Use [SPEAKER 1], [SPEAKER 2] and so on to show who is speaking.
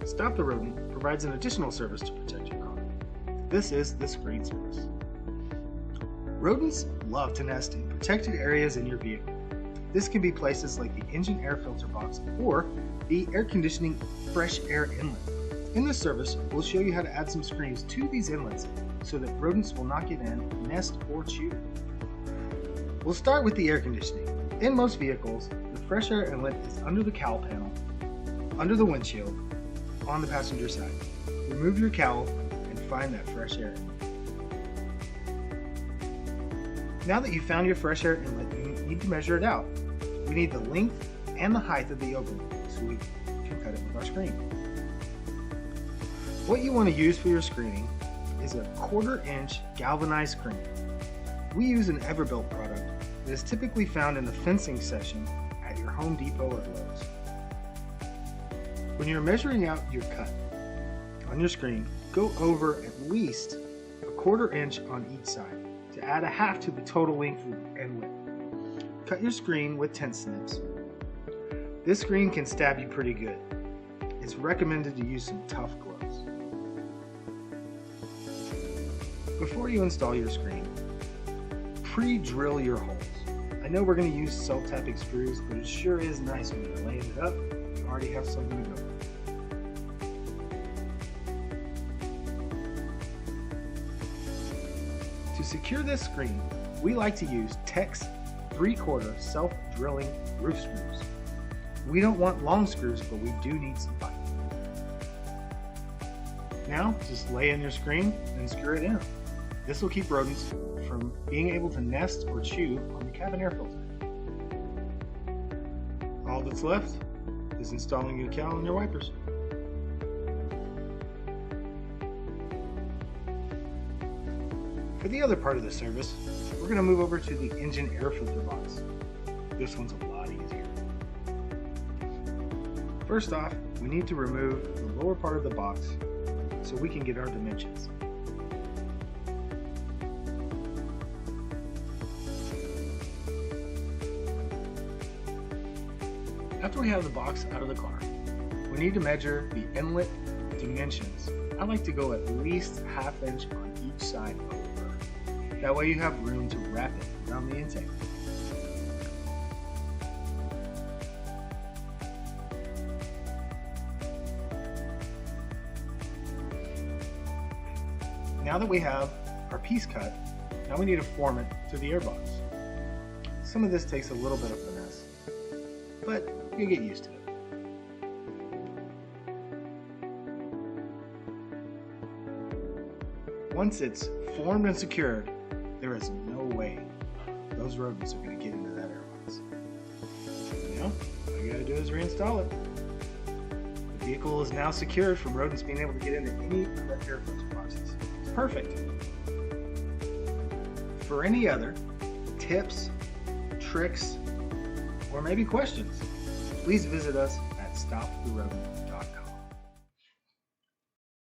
[SPEAKER 1] Stop the Rodent provides an additional service to protect your car. This is the screen service. Rodents love to nest in protected areas in your vehicle. This can be places like the engine air filter box or the air conditioning fresh air inlet. In this service, we'll show you how to add some screens to these inlets so that rodents will not get in, nest, or chew. We'll start with the air conditioning. In most vehicles, the fresh air inlet is under the cowl panel, under the windshield, on the passenger side. Remove your cowl and find that fresh air inlet. Now that you've found your fresh air inlet, you need to measure it out. We need the length and the height of the opening so we can cut it with our screen. What you want to use for your screening is a 1/4 inch galvanized screen. We use an Everbuilt product that is typically found in the fencing section at your Home Depot or Lowe's. When you're measuring out your cut on your screen, go over at least a 1/4 inch on each side to add a half to the total length and width. Cut your screen with tent snips. This screen can stab you pretty good. It's recommended to use some tough gloves. Before you install your screen, pre-drill your holes. I know we're going to use self-tapping screws, but it sure is nice when you're laying it up, you already have something to go with. To secure this screen, we like to use Tex 3/4 self-drilling roof screws. We don't want long screws, but we do need some pipe. Now, just lay in your screen and screw it in. This will keep rodents from being able to nest or chew on the cabin air filter. All that's left is installing your cowl and your wipers. For the other part of the service, we're going to move over to the engine air filter box. This one's a lot easier. First off, we need to remove the lower part of the box so we can get our dimensions. After we have the box out of the car, we need to measure the inlet dimensions. I like to go at least 1/2 inch on each side over. That way you have room to wrap it around the intake. Now that we have our piece cut, now we need to form it to the airbox. Some of this takes a little bit of finesse, but you'll get used to it. Once it's formed and secured, there is no way those rodents are going to get into that airbox. Now, all you got to do is reinstall it. The vehicle is now secured from rodents being able to get into any of the air filter boxes. It's perfect. For any other tips, tricks, or maybe questions, please visit us at Stop the Rodent.